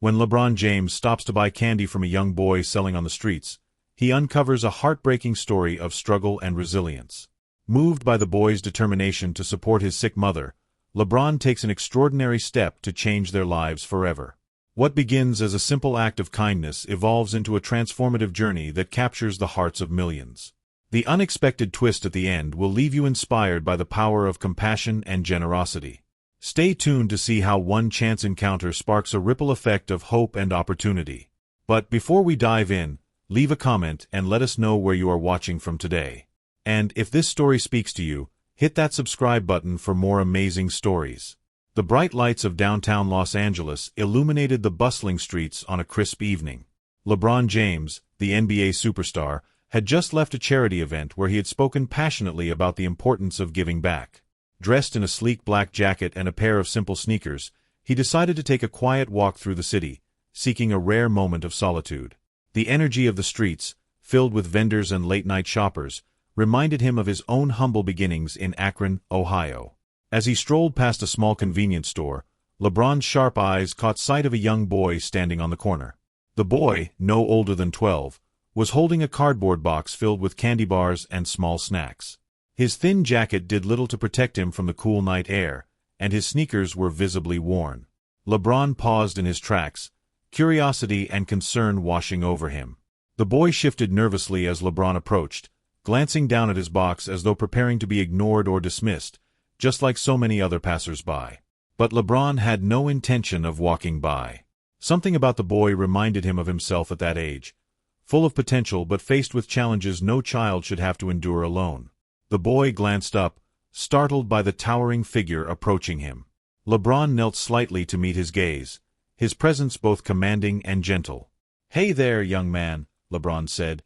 When LeBron James stops to buy candy from a young boy selling on the streets, he uncovers a heartbreaking story of struggle and resilience. Moved by the boy's determination to support his sick mother, LeBron takes an extraordinary step to change their lives forever. What begins as a simple act of kindness evolves into a transformative journey that captures the hearts of millions. The unexpected twist at the end will leave you inspired by the power of compassion and generosity. Stay tuned to see how one chance encounter sparks a ripple effect of hope and opportunity. But before we dive in, leave a comment and let us know where you are watching from today. And if this story speaks to you, hit that subscribe button for more amazing stories. The bright lights of downtown Los Angeles illuminated the bustling streets on a crisp evening. LeBron James, the NBA superstar, had just left a charity event where he had spoken passionately about the importance of giving back. Dressed in a sleek black jacket and a pair of simple sneakers, he decided to take a quiet walk through the city, seeking a rare moment of solitude. The energy of the streets, filled with vendors and late-night shoppers, reminded him of his own humble beginnings in Akron, Ohio. As he strolled past a small convenience store, LeBron's sharp eyes caught sight of a young boy standing on the corner. The boy, no older than 12, was holding a cardboard box filled with candy bars and small snacks. His thin jacket did little to protect him from the cool night air, and his sneakers were visibly worn. LeBron paused in his tracks, curiosity and concern washing over him. The boy shifted nervously as LeBron approached, glancing down at his box as though preparing to be ignored or dismissed, just like so many other passers-by. But LeBron had no intention of walking by. Something about the boy reminded him of himself at that age, full of potential but faced with challenges no child should have to endure alone. The boy glanced up, startled by the towering figure approaching him. LeBron knelt slightly to meet his gaze, his presence both commanding and gentle. "Hey there, young man," LeBron said,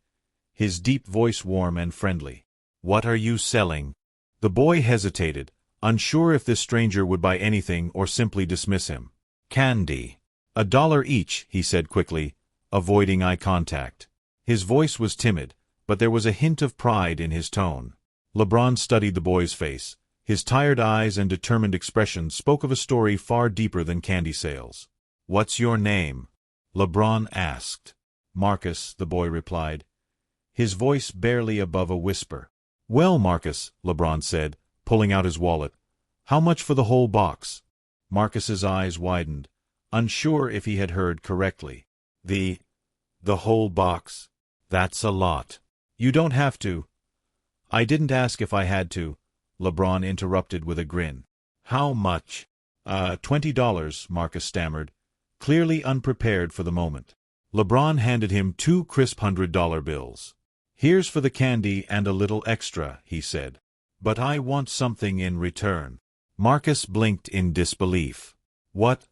his deep voice warm and friendly. "What are you selling?" The boy hesitated, unsure if this stranger would buy anything or simply dismiss him. "Candy. $1 each," he said quickly, avoiding eye contact. His voice was timid, but there was a hint of pride in his tone. LeBron studied the boy's face. His tired eyes and determined expression spoke of a story far deeper than candy sales. "What's your name?" LeBron asked. "Marcus," the boy replied, his voice barely above a whisper. "Well, Marcus," LeBron said, pulling out his wallet, "how much for the whole box?" Marcus's eyes widened, unsure if he had heard correctly. The whole box? That's a lot." "You don't have to." "I didn't ask if I had to," LeBron interrupted with a grin. "How much?" $20, Marcus stammered, clearly unprepared for the moment. LeBron handed him 2 crisp $100 bills. "Here's for the candy and a little extra," he said. "But I want something in return." Marcus blinked in disbelief. What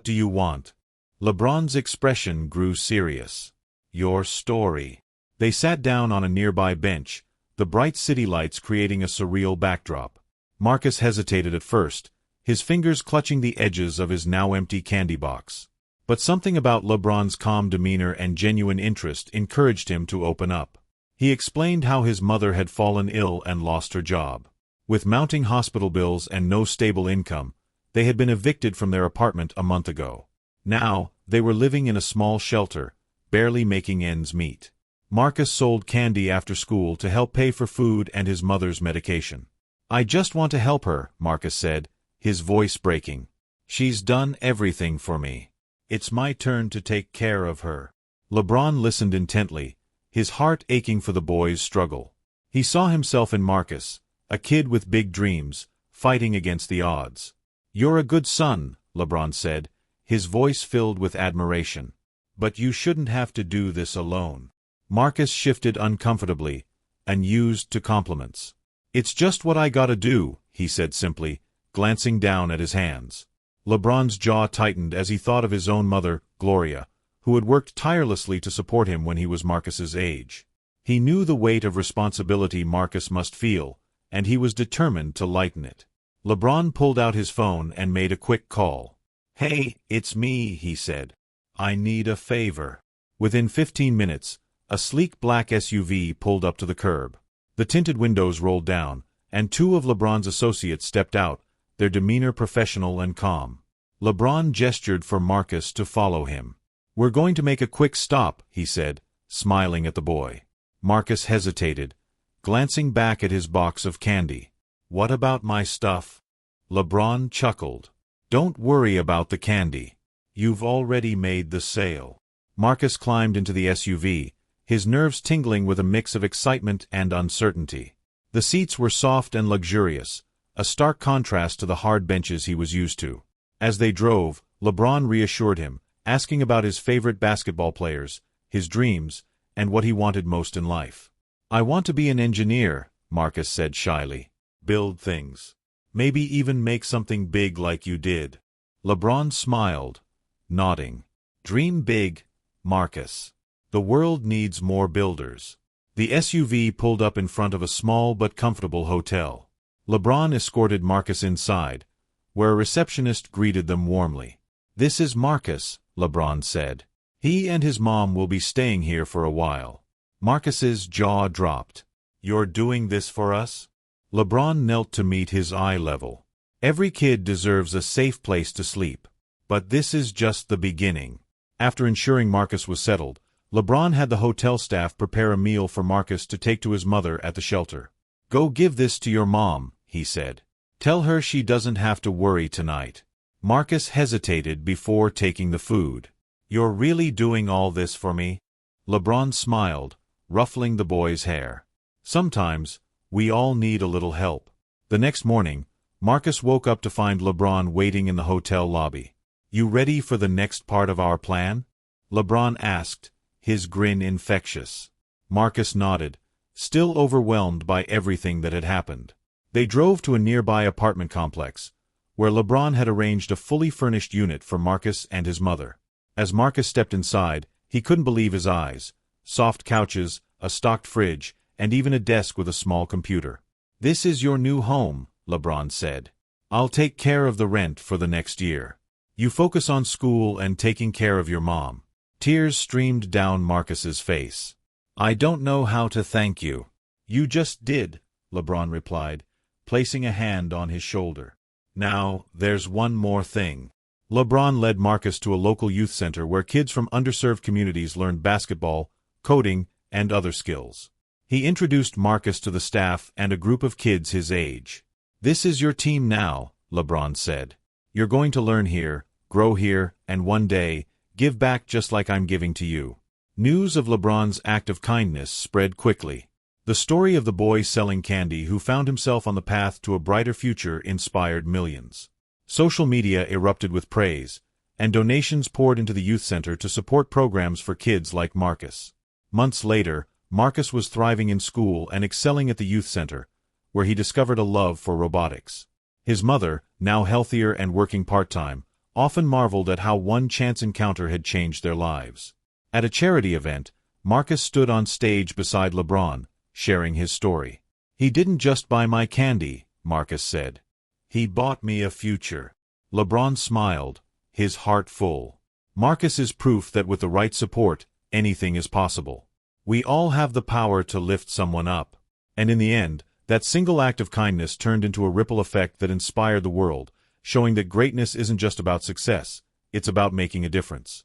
do you want?" LeBron's expression grew serious. "Your story." They sat down on a nearby bench, the bright city lights creating a surreal backdrop. Marcus hesitated at first, his fingers clutching the edges of his now empty candy box. But something about LeBron's calm demeanor and genuine interest encouraged him to open up. He explained how his mother had fallen ill and lost her job. With mounting hospital bills and no stable income, they had been evicted from their apartment a month ago. Now, they were living in a small shelter, barely making ends meet. Marcus sold candy after school to help pay for food and his mother's medication. "I just want to help her," Marcus said, his voice breaking. "She's done everything for me. It's my turn to take care of her." LeBron listened intently, his heart aching for the boy's struggle. He saw himself in Marcus, a kid with big dreams, fighting against the odds. "You're a good son," LeBron said, his voice filled with admiration. "But you shouldn't have to do this alone." Marcus shifted uncomfortably, unused to compliments. "It's just what I gotta do," he said simply, glancing down at his hands. LeBron's jaw tightened as he thought of his own mother, Gloria, who had worked tirelessly to support him when he was Marcus's age. He knew the weight of responsibility Marcus must feel, and he was determined to lighten it. LeBron pulled out his phone and made a quick call. "Hey, it's me," he said. "I need a favor." Within 15 minutes, a sleek black SUV pulled up to the curb. The tinted windows rolled down, and 2 of LeBron's associates stepped out, their demeanor professional and calm. LeBron gestured for Marcus to follow him. "We're going to make a quick stop," he said, smiling at the boy. Marcus hesitated, glancing back at his box of candy. "What about my stuff?" LeBron chuckled. "Don't worry about the candy. You've already made the sale." Marcus climbed into the SUV, his nerves tingling with a mix of excitement and uncertainty. The seats were soft and luxurious, a stark contrast to the hard benches he was used to. As they drove, LeBron reassured him, asking about his favorite basketball players, his dreams, and what he wanted most in life. "I want to be an engineer," Marcus said shyly. "Build things. Maybe even make something big like you did." LeBron smiled, nodding. "Dream big, Marcus. The world needs more builders." The SUV pulled up in front of a small but comfortable hotel. LeBron escorted Marcus inside, where a receptionist greeted them warmly. "This is Marcus," LeBron said. "He and his mom will be staying here for a while." Marcus's jaw dropped. "You're doing this for us?" LeBron knelt to meet his eye level. "Every kid deserves a safe place to sleep. But this is just the beginning." After ensuring Marcus was settled, LeBron had the hotel staff prepare a meal for Marcus to take to his mother at the shelter. "Go give this to your mom," he said. "Tell her she doesn't have to worry tonight." Marcus hesitated before taking the food. "You're really doing all this for me?" LeBron smiled, ruffling the boy's hair. "Sometimes, we all need a little help." The next morning, Marcus woke up to find LeBron waiting in the hotel lobby. "You ready for the next part of our plan?" LeBron asked, his grin infectious. Marcus nodded, still overwhelmed by everything that had happened. They drove to a nearby apartment complex, where LeBron had arranged a fully furnished unit for Marcus and his mother. As Marcus stepped inside, he couldn't believe his eyes. Soft couches, a stocked fridge, and even a desk with a small computer. "This is your new home," LeBron said. "I'll take care of the rent for the next year. You focus on school and taking care of your mom." Tears streamed down Marcus's face. "I don't know how to thank you." "You just did," LeBron replied, placing a hand on his shoulder. "Now, there's one more thing." LeBron led Marcus to a local youth center where kids from underserved communities learned basketball, coding, and other skills. He introduced Marcus to the staff and a group of kids his age. "This is your team now," LeBron said. "You're going to learn here, grow here, and one day, give back just like I'm giving to you." News of LeBron's act of kindness spread quickly. The story of the boy selling candy who found himself on the path to a brighter future inspired millions. Social media erupted with praise, and donations poured into the youth center to support programs for kids like Marcus. Months later, Marcus was thriving in school and excelling at the youth center, where he discovered a love for robotics. His mother, now healthier and working part-time, often marveled at how one chance encounter had changed their lives. At a charity event, Marcus stood on stage beside LeBron, sharing his story. "He didn't just buy my candy," Marcus said. "He bought me a future." LeBron smiled, his heart full. Marcus is proof that with the right support, anything is possible. We all have the power to lift someone up. And in the end, that single act of kindness turned into a ripple effect that inspired the world, showing that greatness isn't just about success, it's about making a difference.